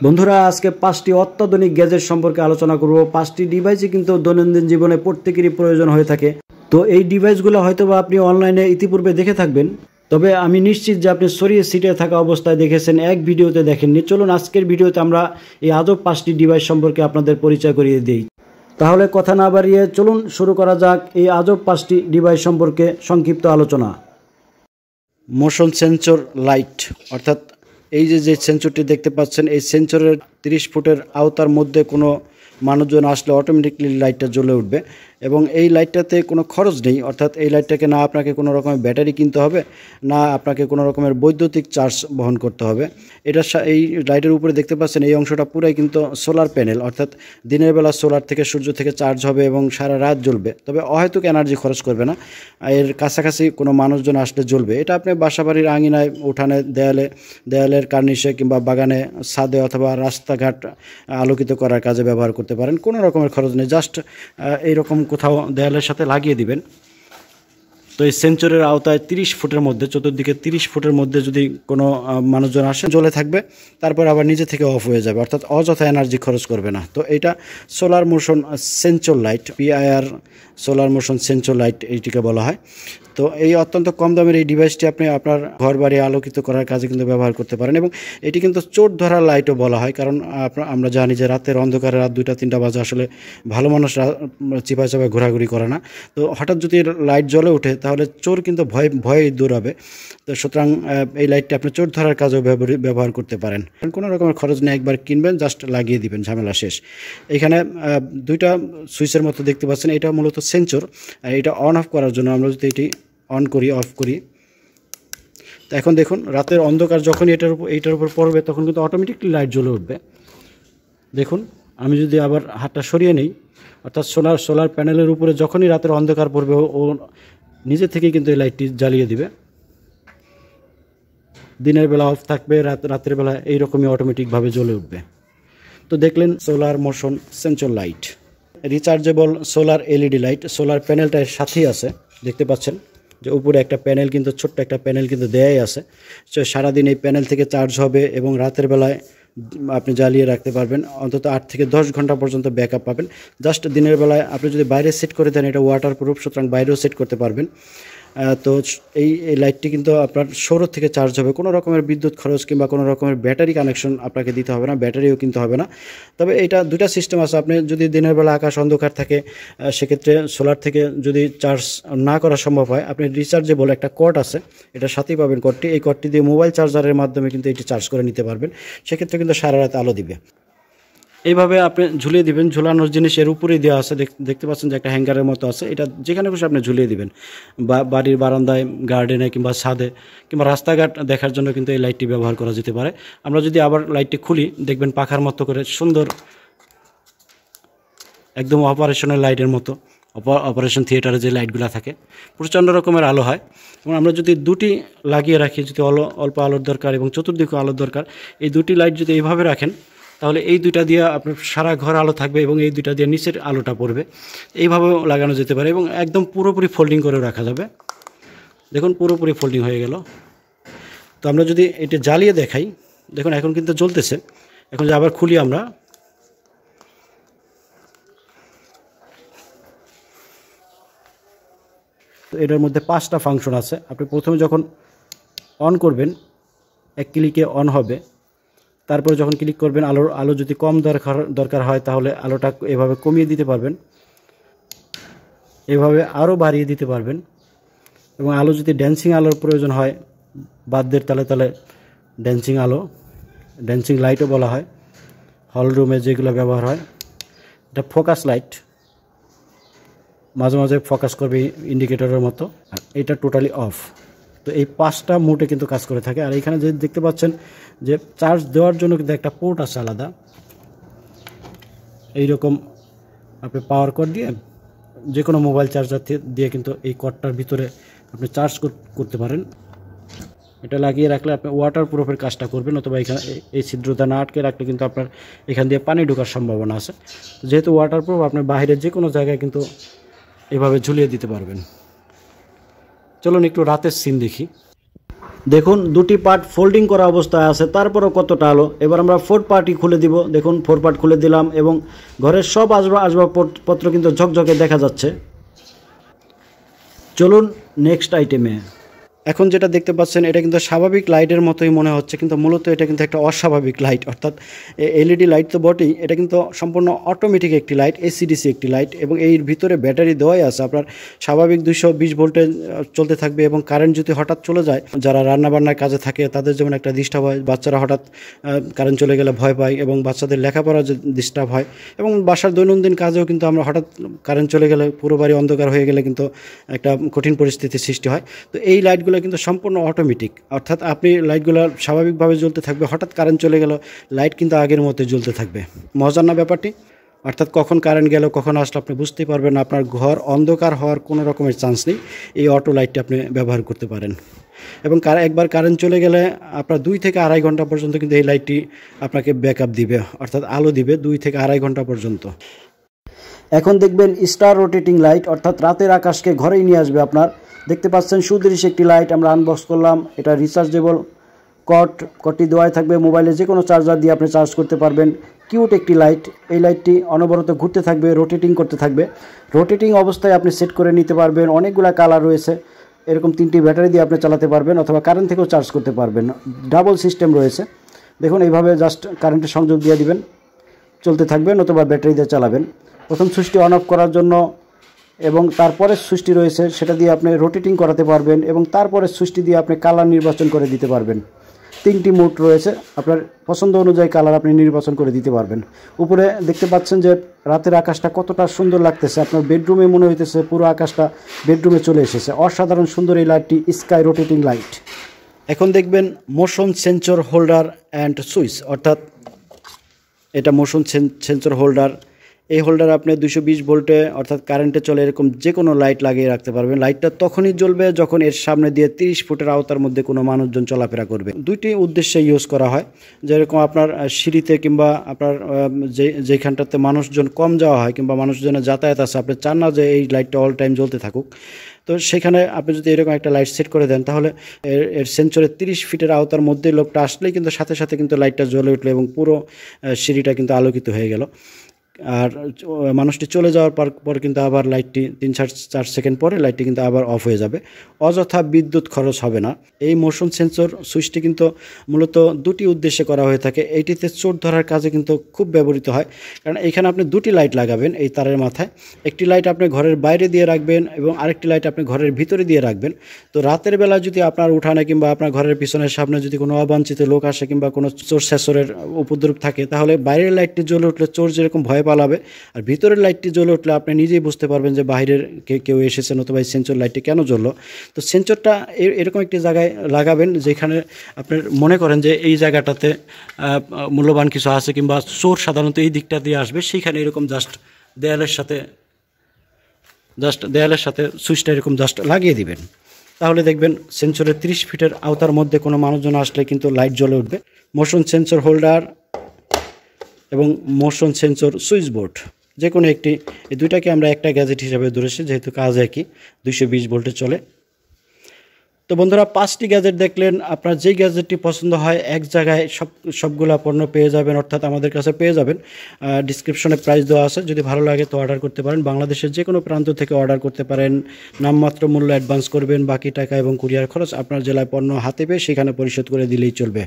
বন্ধুরা আজকে 5টি অত্যাধুনিক গ্যাজেট সম্পর্কে আলোচনা করব। 5টি ডিভাইসই কিন্তু দৈনন্দিন জীবনে প্রত্যেকেরই প্রয়োজন হয়ে থাকে। তো এই ডিভাইসগুলো হয়তোবা আপনি অনলাইনে ইতিপূর্বে দেখে থাকবেন, তবে আমি নিশ্চিত যে আপনি সরিয়ে সিটে থাকা অবস্থায় দেখেছেন, এক ভিডিওতে দেখেননি। চলুন আজকের ভিডিওতে আমরা এই আজব 5টি ডিভাইস সম্পর্কে আপনাদের পরিচয় করিয়ে দিই। তাহলে কথা না বাড়িয়ে চলুন শুরু করা যাক এই আজব 5টি ডিভাইস সম্পর্কে সংক্ষিপ্ত আলোচনা। মোশন সেন্সর লাইট, অর্থাৎ এই যে সেন্সরটি দেখতে পাচ্ছেন, এই সেন্সরের 30 ফুটের আওতার মধ্যে কোনো মানুষজন আসলে অটোমেটিকলি লাইটটা জ্বলে উঠবে এবং এই লাইটটাতে কোনো খরচ নেই। অর্থাৎ এই লাইটটাকে না আপনাকে কোনো রকমের ব্যাটারি কিনতে হবে, না আপনাকে কোনো রকমের বৈদ্যুতিক চার্জ বহন করতে হবে। এই লাইটের উপরে দেখতে পাচ্ছেন এই অংশটা পুরাই কিন্তু সোলার প্যানেল, অর্থাৎ দিনের বেলা সোলার থেকে সূর্য থেকে চার্জ হবে এবং সারা রাত জ্বলবে, তবে অহেতুক এনার্জি খরচ করবে না। এর কাছাকাছি কোনো মানুষজন আসলে জ্বলবে। এটা আপনি বাসাবাড়ির আঙিনায়, উঠানে, দেয়ালের কার্নিশে কিংবা বাগানে, ছাদে অথবা রাস্তাঘাট আলোকিত করার কাজে ব্যবহার করতে পারেন। কোনো রকমের খরচ নেই, জাস্ট এইরকম কোথাও দেয়ালের সাথে লাগিয়ে দিবেন। তো এই সেন্সরের আওতায় 30 ফুটের মধ্যে, চতুর্দিকে 30 ফুটের মধ্যে যদি কোনো মানুষজন আসে জ্বলে থাকবে, তারপর আবার নিজে থেকে অফ হয়ে যাবে, অর্থাৎ অযথা এনার্জি খরচ করবে না। তো এটা solar motion sensor light, PIR solar motion sensor light এইটিকে বলা হয়। তো এই অত্যন্ত কম দামের এই ডিভাইসটি আপনি আপনার ঘর বাড়ি আলোকিত করার কাজে কিন্তু ব্যবহার করতে পারেন এবং এটি কিন্তু চোর ধরার লাইটও বলা হয়, কারণ আমরা জানি যে রাতের অন্ধকারে, রাত 2টা-3টা বাজে আসলে ভালো মানুষ চিপায় চাপায় ঘোরাঘুরি করে না। তো হঠাৎ যদি লাইট জ্বলে ওঠে তাহলে চোর কিন্তু ভয়ে দৌড়াবে। তো সুতরাং এই লাইটটি আপনি চোর ধরার কাজেও ব্যবহার করতে পারেন। কোনো রকমের খরচ নেই, একবার কিনবেন, জাস্ট লাগিয়ে দিবেন, ঝামেলা শেষ। এখানে 2টা সুইচের মতো দেখতে পাচ্ছেন, এটা মূলত সেন্সর। এটা অন অফ করার জন্য আমরা যদি এটি অন করি, অফ করি, তো এখন দেখুন রাতের অন্ধকার যখনই এইটার উপর পড়বে তখন কিন্তু অটোমেটিকলি লাইট জ্বলে উঠবে। দেখুন আমি যদি আবার হাতটা সরিয়ে নেই, অর্থাৎ সোলার প্যানেলের উপরে যখনই রাতের অন্ধকার পড়বে ও নিজে থেকেই কিন্তু এই লাইটটি জ্বালিয়ে দিবে। দিনের বেলা অফ থাকবে, রাতের বেলা এইরকমই অটোমেটিকভাবে জ্বলে উঠবে। তো দেখলেন solar motion sensor light. Rechargeable solar LED light, solar প্যানেলটা এর সাথেই আছে, দেখতে পাচ্ছেন যে উপরে একটা প্যানেল, কিন্তু ছোট্ট একটা প্যানেল কিন্তু দেয়াই আছে। তো সারাদিন এই প্যানেল থেকে চার্জ হবে এবং রাতের বেলায় আপনি জ্বালিয়ে রাখতে পারবেন। অন্তত 8 থেকে 10 ঘন্টা পর্যন্ত ব্যাকআপ পাবেন। জাস্ট দিনের বেলায় আপনি যদি বাইরে সেট করে দেন, এটা ওয়াটারপ্রুফ, সুতরাং বাইরেও সেট করতে পারবেন। তো এই লাইটটি কিন্তু আপনার সৌর থেকে চার্জ হবে, কোনো রকমের বিদ্যুৎ খরচ কিংবা কোনো রকমের ব্যাটারি কানেকশন আপনাকে দিতে হবে না, ব্যাটারিও কিনতে হবে না। তবে এটা 2টা সিস্টেম আছে। আপনি যদি দিনের বেলা আকাশ অন্ধকার থাকে, সেক্ষেত্রে সোলার থেকে যদি চার্জ না করা সম্ভব হয়, আপনি রিচার্জেবল একটা কর্ড আছে, এটার সাথেই পাবেন কর্ডটি। এই কর্ডটি দিয়ে মোবাইল চার্জারের মাধ্যমে কিন্তু এটি চার্জ করে নিতে পারবেন, সেক্ষেত্রে কিন্তু সারা রাত আলো দিবে। এইভাবে আপনি ঝুলিয়ে দিবেন। ঝুলানোর জিনিস এর উপরেই দেওয়া আছে, দেখতে পাচ্ছেন যে একটা হ্যাঙ্গারের মতো আছে। এটা যেখানে খুশি আপনি ঝুলিয়ে দিবেন, বাড়ির বারান্দায়, গার্ডেনে কিংবা ছাদে কিংবা রাস্তাঘাট দেখার জন্য কিন্তু এই লাইটটি ব্যবহার করা যেতে পারে। আমরা যদি আবার লাইটটি খুলি, দেখবেন পাখার মতো করে সুন্দর, একদম অপারেশনের লাইটের মতো, অপারেশন থিয়েটারে যে লাইটগুলো থাকে, প্রচণ্ড রকমের আলো হয়। এবং আমরা যদি 2টি লাগিয়ে রাখি, যদি অল্প আলোর দরকার এবং চতুর্দিকে আলোর দরকার, এই 2টি লাইট যদি এইভাবে রাখেন, তাহলে এই 2টা দিয়ে আপনার সারা ঘর আলো থাকবে এবং এই 2টা দিয়ে নিচের আলোটা পড়বে। এইভাবেও লাগানো যেতে পারে এবং একদম পুরোপুরি ফোল্ডিং করেও রাখা যাবে। দেখুন পুরোপুরি ফোল্ডিং হয়ে গেল। তো আমরা যদি এটা জ্বালিয়ে দেখাই, দেখুন এখন কিন্তু জ্বলতেছে। এখন যে আবার খুলি আমরা, তো এটার মধ্যে 5টা ফাংশন আছে। আপনি প্রথমে যখন অন করবেন, এক ক্লিকে অন হবে। তারপরে যখন ক্লিক করবেন, আলো যদি কম দরকার হয় তাহলে আলোটা এভাবে কমিয়ে দিতে পারবেন, এভাবে আরও বাড়িয়ে দিতে পারবেন। এবং আলো যদি ড্যান্সিং আলোর প্রয়োজন হয়, বাদ্যের তালে তালে ড্যান্সিং আলো, ড্যান্সিং লাইটও বলা হয়, হল রুমে যেগুলো ব্যবহার হয়। এটা ফোকাস লাইট, মাঝে মাঝে ফোকাস করবে ইন্ডিকেটরের মতো। আর এটা টোটালি অফ। তো এই 5টা মোডে কিন্তু কাজ করে থাকে। আর এখানে যে দেখতে পাচ্ছেন যে চার্জ দেওয়ার জন্য কিন্তু একটা পোর্ট আছে আলাদা, এইরকম আপনি পাওয়ার কর্ড দিয়ে, যে কোনো মোবাইল চার্জার দিয়ে কিন্তু এই কর্ডটার ভিতরে আপনি চার্জ করতে পারেন। এটা লাগিয়ে রাখলে আপনি ওয়াটারপ্রুফের কাজটা করবেন, অথবা এখানে এই ছিদ্রটা না আটকে রাখলে কিন্তু আপনার এখান দিয়ে পানি ঢোকার সম্ভাবনা আছে। যেহেতু ওয়াটারপ্রুফ, আপনার বাইরের যে কোনো জায়গায় কিন্তু এভাবে ঝুলিয়ে দিতে পারবেন। চলুন একটু রাতের সিন দেখি। দেখুন দুটি পার্ট ফোল্ডিং করা অবস্থায় আছে, তারপরও কতটা আলো। এবার আমরা ফোর্থ পার্টই খুলে দিব। দেখুন ফোর পার্ট খুলে দিলাম এবং ঘরের সব আসবাবপত্র কিন্তু ঝকঝকে দেখা যাচ্ছে। চলুন নেক্সট আইটেমে। এখন যেটা দেখতে পাচ্ছেন এটা কিন্তু স্বাভাবিক লাইটের মতোই মনে হচ্ছে, কিন্তু মূলত এটা কিন্তু একটা অস্বাভাবিক লাইট, অর্থাৎ এলইডি লাইট তো বটেই, এটা কিন্তু সম্পূর্ণ অটোমেটিক একটি লাইট, এসিডিসি একটি লাইট এবং এর ভিতরে ব্যাটারি দেওয়াই আছে। আপনার স্বাভাবিক 220 ভোল্টে চলতে থাকবে এবং কারেন্ট যদি হঠাৎ চলে যায়, যারা রান্নাবান্নার কাজে থাকে তাদের যেমন একটা ডিস্টার্ব হয়, বাচ্চারা হঠাৎ কারেন্ট চলে গেলে ভয় পায় এবং বাচ্চাদের লেখাপড়া যে ডিস্টার্ব হয় এবং বাসার দৈনন্দিন কাজেও কিন্তু আমরা হঠাৎ কারেন্ট চলে গেলে, পুরো বাড়ি অন্ধকার হয়ে গেলে কিন্তু একটা কঠিন পরিস্থিতির সৃষ্টি হয়। তো এই লাইটগুলো কিন্তু সম্পূর্ণ অটোমেটিক, অর্থাৎ আপনি লাইটগুলো স্বাভাবিকভাবে জ্বলতে থাকবে, হঠাৎ কারেন্ট চলে গেল লাইট কিন্তু আগের মতো জ্বলতে থাকবে। মজার না ব্যাপারটি? অর্থাৎ কখন কারেন্ট গেল কখন আসলে আপনি বুঝতেই পারবেন না, আপনার ঘর অন্ধকার হওয়ার কোনো রকমের চান্স নেই। এই অটো লাইটটি আপনি ব্যবহার করতে পারেন এবং একবার কারেন্ট চলে গেলে আপনার 2 থেকে আড়াই ঘন্টা পর্যন্ত কিন্তু এই লাইটটি আপনাকে ব্যাকআপ দিবে, অর্থাৎ আলো দিবে 2 থেকে আড়াই ঘন্টা পর্যন্ত। এখন দেখবেন স্টার রোটেটিং লাইট, অর্থাৎ রাতের আকাশকে ঘরেই নিয়ে আসবে আপনার। দেখতে পাচ্ছেন সুদৃশ্য একটি লাইট আমরা আনবক্স করলাম। এটা রিচার্জেবল কটটি দেওয়াই থাকবে, মোবাইলে যে কোনো চার্জার দিয়ে আপনি চার্জ করতে পারবেন। কিউট একটি লাইট। এই লাইটটি অনবরত ঘুরতে থাকবে, রোটেটিং করতে থাকবে। রোটেটিং অবস্থায় আপনি সেট করে নিতে পারবেন। অনেকগুলো কালার রয়েছে, এরকম 3টি ব্যাটারি দিয়ে আপনি চালাতে পারবেন অথবা কারেন্ট থেকেও চার্জ করতে পারবেন। ডাবল সিস্টেম রয়েছে। দেখুন এইভাবে জাস্ট কারেন্টের সংযোগ দিয়ে দিবেন, চলতে থাকবে, নতুবা ব্যাটারি দিয়ে চালাবেন। প্রথম সুইচটি অন অফ করার জন্য এবং তারপরে সুইচটি রয়েছে সেটা দিয়ে আপনি রোটেটিং করাতে পারবেন এবং তারপরে সুইচটি দিয়ে আপনি কালার নির্বাচন করে দিতে পারবেন। 3টি মোড রয়েছে, আপনার পছন্দ অনুযায়ী কালার আপনি নির্বাচন করে দিতে পারবেন। উপরে দেখতে পাচ্ছেন যে রাতের আকাশটা কতটা সুন্দর লাগতেছে, আপনার বেডরুমে মনে হইতেছে পুরো আকাশটা বেডরুমে চলে এসেছে। অসাধারণ সুন্দর এই লাইটটি, স্কাই রোটেটিং লাইট। এখন দেখবেন motion sensor holder and switch, অর্থাৎ এটা মোশন সেন্সর হোল্ডার। এই হোল্ডার আপনি 220 ভোল্টে অর্থাৎ কারেন্টে চলে এরকম যে কোনো লাইট লাগিয়ে রাখতে পারবেন। লাইটটা তখনই জ্বলবে যখন এর সামনে দিয়ে 30 ফুটের আওতার মধ্যে কোনো মানুষজন চলাফেরা করবে। 2টি উদ্দেশ্যে ইউজ করা হয়, যেরকম আপনার সিঁড়িতে কিংবা আপনার যেখানটাতে মানুষজন কম যাওয়া হয় কিংবা মানুষজনের যাতায়াত আছে, আপনি চান না যে এই লাইটটা অল টাইম জ্বলতে থাকুক, তো সেখানে আপনি যদি এরকম একটা লাইট সেট করে দেন তাহলে এর সেন্সরের 30 ফিটের আওতার মধ্যে লোকটা আসলেই কিন্তু সাথে সাথে কিন্তু লাইটটা জ্বলে উঠলো এবং পুরো সিঁড়িটা কিন্তু আলোকিত হয়ে গেল। আর মানুষটি চলে যাওয়ার পর কিন্তু আবার লাইটটি 3-4 সেকেন্ড পরে লাইটটি কিন্তু আবার অফ হয়ে যাবে। অযথা বিদ্যুৎ খরচ হবে না। এই মোশন সেন্সর সুইচটি কিন্তু মূলত 2টি উদ্দেশ্যে করা হয়ে থাকে। এইটিতে চোর ধরার কাজে কিন্তু খুব ব্যবহৃত হয়, কারণ এখানে আপনি 2টি লাইট লাগাবেন এই তারের মাথায়। একটি লাইট আপনি ঘরের বাইরে দিয়ে রাখবেন এবং আরেকটি লাইট আপনি ঘরের ভিতরে দিয়ে রাখবেন। তো রাতের বেলা যদি আপনার উঠানে কিংবা আপনার ঘরের পিছনের সামনে যদি কোনো অবাঞ্ছিত লোক আসে কিংবা কোনো চোর ছেচরের উপদ্রব থাকে, তাহলে বাইরের লাইটটি জ্বলে উঠলে চোর যেরকম ভয় পালাবে, আর ভিতরের লাইটটি জ্বলে উঠলে আপনি নিজেই বুঝতে পারবেন যে বাইরের কেউ এসেছে, নতুবা এই সেন্সর লাইটটি কেন জ্বললো। তো সেন্সরটা এরকম একটি জায়গায় লাগাবেন যেখানে আপনার মনে করেন যে এই জায়গাটাতে মূল্যবান কিছু আছে কিংবা চোর সাধারণত এই দিকটা দিয়ে আসবে, সেইখানে এরকম জাস্ট দেয়ালের সাথে সুইচটা এরকম জাস্ট লাগিয়ে দিবেন। তাহলে দেখবেন সেন্সরের 30 ফিটের আওতার মধ্যে কোনো মানুষজন আসলে কিন্তু লাইট জ্বলে উঠবে। মোশন সেন্সর হোল্ডার এবং মোশন সেন্সর সুইচ বোর্ড, যে কোনো একটি, এই দুইটাকে আমরা একটা গ্যাজেট হিসাবে ধরেছি, যেহেতু কাজ একই, 220 ভোল্টে চলে। তো বন্ধুরা 5টি গ্যাজেট দেখলেন, আপনার যেই গ্যাজেটটি পছন্দ হয় এক জায়গায় সবগুলা পণ্য পেয়ে যাবেন, অর্থাৎ আমাদের কাছে পেয়ে যাবেন। ডিসক্রিপশনে প্রাইস দেওয়া আছে, যদি ভালো লাগে তো অর্ডার করতে পারেন। বাংলাদেশের যে কোনো প্রান্ত থেকে অর্ডার করতে পারেন। নামমাত্র মূল্য অ্যাডভান্স করবেন, বাকি টাকা এবং কুরিয়ার খরচ আপনার জেলায় পণ্য হাতে পেয়ে সেখানে পরিশোধ করে দিলেই চলবে।